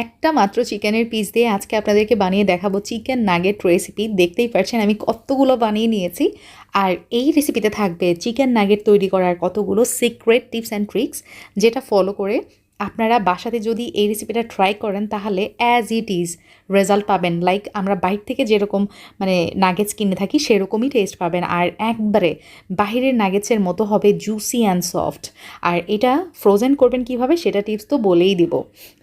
একটা মাত্র চিকেনের পিস দিয়ে আজকে আপনাদেরকে বানিয়ে দেখাবো চিকেন নাগেট রেসিপি। দেখতেই পাচ্ছেন আমি কতগুলো বানিয়ে নিয়েছি। আর এই রেসিপিতে থাকবে চিকেন নাগেট তৈরি করার কতগুলো সিক্রেট টিপস অ্যান্ড ট্রিক্স, যেটা ফলো করে আপনারা বাসাতে যদি এই রেসিপিটা ট্রাই করেন তাহলে অ্যাজ ইট ইজ রেজাল্ট পাবেন। লাইক আমরা বাইরে থেকে যেরকম মানে নাগেটস কিনে থাকি সেরকমই টেস্ট পাবেন, আর একবারে বাহিরের নাগেটসের মতো হবে জুসি অ্যান্ড সফট। আর এটা ফ্রোজেন করবেন কিভাবে সেটা টিপস তো বলেই দিব।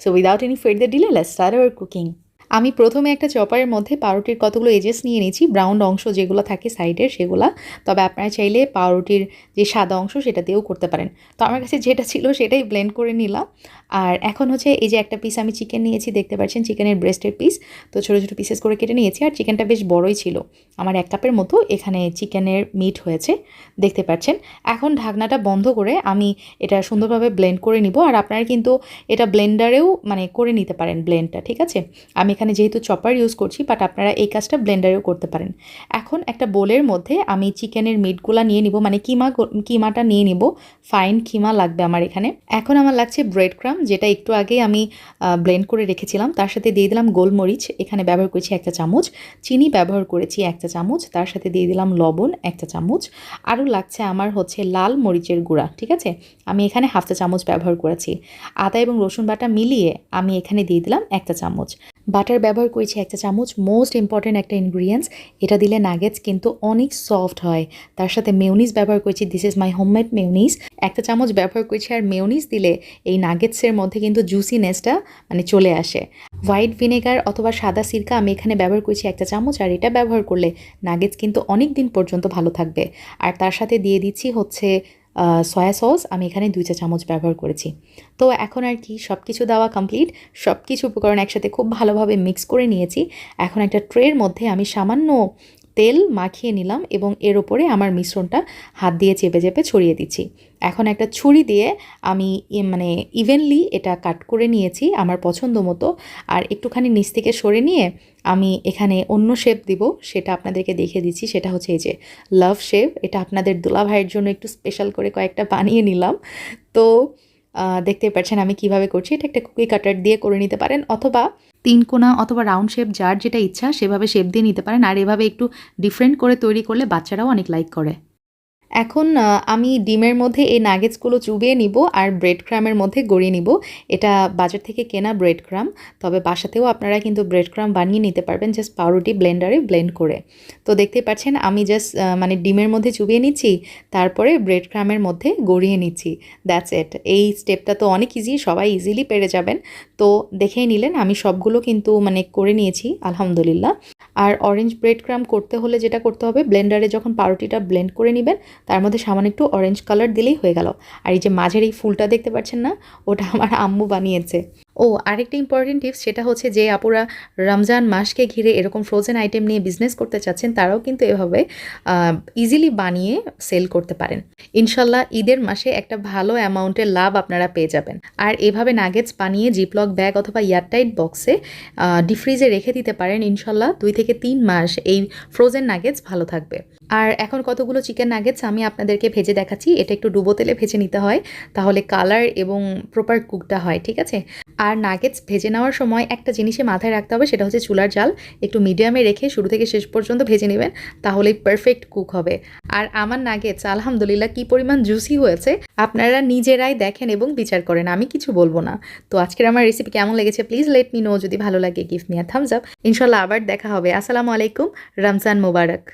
So without any further delay let's start our cooking. আমি প্রথমে একটা চপারের মধ্যে পাউরুটির কতগুলো এজেস নিয়ে নিয়েছি, ব্রাউন অংশ যেগুলো থাকে সাইডের সেগুলো। তবে আপনারা চাইলে পাউরুটির যে সাদা অংশ সেটা দিয়েও করতে পারেন। তো আমার কাছে যেটা ছিল সেটাই ব্লেন্ড করে নিলাম। আর এখন হচ্ছে এই যে একটা পিস আমি চিকেন নিয়েছি, দেখতে পাচ্ছেন চিকেনের ব্রেস্টের পিস। তো ছোটো ছোটো পিসেস করে কেটে নিয়েছি, আর চিকেনটা বেশ বড়ই ছিল, আমার 1 কাপের মতো এখানে চিকেনের মিট হয়েছে, দেখতে পাচ্ছেন। এখন ঢাকনাটা বন্ধ করে আমি এটা সুন্দরভাবে ব্লেন্ড করে নিব। আর আপনারা কিন্তু এটা ব্লেন্ডারেও মানে করে নিতে পারেন ব্লেন্ডটা, ঠিক আছে। আমি এখানে যেহেতু চপার ইউজ করছি, বাট আপনারা এই কাজটা ব্লেন্ডারেও করতে পারেন। এখন একটা বোলের মধ্যে আমি চিকেনের মিটগুলা নিয়ে নিব, মানে কিমাটা নিয়ে নিব। ফাইন কিমা লাগবে আমার এখানে। এখন আমার লাগছে ব্রেড ক্রাম, যেটা একটু আগে আমি ব্লেন্ড করে রেখেছিলাম। তার সাথে দিয়ে দিলাম গোলমরিচ, এখানে ব্যবহার করেছি 1 চা চামচ, চিনি ব্যবহার করেছি 1 চা চামচ, তার সাথে দিয়ে দিলাম লবণ 1 চা চামচ। আরও লাগছে আমার হচ্ছে লাল মরিচের গুঁড়া, ঠিক আছে, আমি এখানে 1/2 চা চামচ ব্যবহার করেছি। আদা এবং রসুন বাটা মিলিয়ে আমি এখানে দিয়ে দিলাম 1 চা চামচ। বাটার ব্যবহার করেছি 1 চা চামচ, মোস্ট ইম্পর্ট্যান্ট একটা ইনগ্রিডিয়েন্টস, এটা দিলে নাগেটস কিন্তু অনেক সফট হয়। তার সাথে মেয়োনিজ ব্যবহার করেছি, this is my homemade mayonnaise, 1 চা চামচ ব্যবহার করেছি। আর মেয়োনিজ দিলে এই নাগেটসের মধ্যে কিন্তু জুসিনেসটা মানে চলে আসে। হোয়াইট ভিনেগার অথবা সাদা সিরকা আমি এখানে ব্যবহার করেছি 1 চা চামচ, আর এটা ব্যবহার করলে নাগেটস কিন্তু অনেক দিন পর্যন্ত ভালো থাকবে। আর তার সাথে দিয়ে দিচ্ছি হচ্ছে সয়া সস, আমি এখানে 2 চা চামচ ব্যবহার করেছি। তো এখন আর কি সব কিছু দেওয়া কমপ্লিট, সব কিছু উপকরণ একসাথে খুব ভালোভাবে মিক্স করে নিয়েছি। এখন একটা ট্রের মধ্যে আমি সামান্য তেল মাখিয়ে নিলাম এবং এর ওপরে আমার মিশ্রণটা হাত দিয়ে চেপে চেপে ছড়িয়ে দিচ্ছি। এখন একটা ছুরি দিয়ে আমি মানে ইভেনলি এটা কাট করে নিয়েছি আমার পছন্দ মতো। আর একটুখানি নিচ থেকে সরে নিয়ে আমি এখানে অন্য শেপ দিব, সেটা আপনাদেরকে দেখিয়ে দিচ্ছি। সেটা হচ্ছে এই যে লাভ শেপ, এটা আপনাদের দুলা ভাইয়ের জন্য একটু স্পেশাল করে কয়েকটা বানিয়ে নিলাম। তো দেখতে পাচ্ছেন আমি কিভাবে করছি। এটা একটা কুকি কাটার দিয়ে করে নিতে পারেন, অথবা 3 কোণা অথবা রাউন্ড শেপ, যার যেটা ইচ্ছা সেভাবে শেপ দিয়ে নিতে পারেন। আর এভাবে একটু ডিফারেন্ট করে তৈরি করলে বাচ্চারাও অনেক লাইক করে। এখন আমি ডিমের মধ্যে এই নাগেটসগুলো চুবিয়ে নিব আর ব্রেড ক্রামের মধ্যে গড়িয়ে নিব। এটা বাজার থেকে কেনা ব্রেড ক্রাম, তবে বাসাতেও আপনারা কিন্তু ব্রেড ক্রাম বানিয়ে নিতে পারবেন, জাস্ট পাউরুটি ব্লেন্ডারে ব্লেন্ড করে। তো দেখতেই পাচ্ছেন আমি জাস্ট মানে ডিমের মধ্যে চুবিয়ে নিচ্ছি, তারপরে ব্রেড ক্রামের মধ্যে গড়িয়ে নিচ্ছি। That's it. এই স্টেপটা তো অনেক ইজি, সবাই ইজিলি পেরে যাবেন। তো দেখেই নিলেন আমি সবগুলো কিন্তু মানে করে নিয়েছি আলহামদুলিল্লাহ। আর অরেঞ্জ ব্রেড ক্রাম করতে হলে যেটা করতে হবে, ব্লেন্ডারে যখন পাউরুটিটা ব্লেন্ড করে নেবেন তার মধ্যে সামান্য একটু অরেঞ্জ কালার দিলেই হয়ে গেল। আর এই যে মাঝের এই ফুলটা দেখতে পাচ্ছেন না, ওটা আমার আম্মু বানিয়েছে। ও আরেকটা ইম্পর্টেন্ট টিপস, সেটা হচ্ছে যে আপুরা রমজান মাসকে ঘিরে এরকম ফ্রোজেন আইটেম নিয়ে বিজনেস করতে চাচ্ছেন, তারাও কিন্তু এভাবে ইজিলি বানিয়ে সেল করতে পারেন। ইনশাল্লাহ ঈদের মাসে একটা ভালো অ্যামাউন্টের লাভ আপনারা পেয়ে যাবেন। আর এভাবে নাগেটস বানিয়ে জিপলক ব্যাগ অথবা এয়ারটাইট বক্সে ডিফ্রিজে রেখে দিতে পারেন। ইনশাল্লাহ 2 থেকে 3 মাস এই ফ্রোজেন নাগেটস ভালো থাকবে। আর এখন কতগুলো চিকেন নাগেটস আমি আপনাদেরকে ভেজে দেখাচ্ছি। এটা একটু ডুবো তেলে ভেজে নিতে হয়, তাহলে কালার এবং প্রপার কুকটা হয়, ঠিক আছে। আর নাগেটস ভেজে নেওয়ার সময় একটা জিনিসে মাথায় রাখতে হবে, সেটা হচ্ছে চুলার জাল একটু মিডিয়ামে রেখে শুরু থেকে শেষ পর্যন্ত ভেজে নেবেন, তাহলেই পারফেক্ট কুক হবে। আর আমার নাগেটস আলহামদুলিল্লাহ কি পরিমাণ জুসি হয়েছে আপনারা নিজেরাই দেখেন এবং বিচার করেন, আমি কিছু বলবো না। তো আজকের আমার রেসিপি কেমন লেগেছে প্লিজ লেট মি নো। যদি ভালো লাগে give me a Thums up. ইনশাল্লাহ আবার দেখা হবে। আসসালামু আলাইকুম, রমজান মোবারক।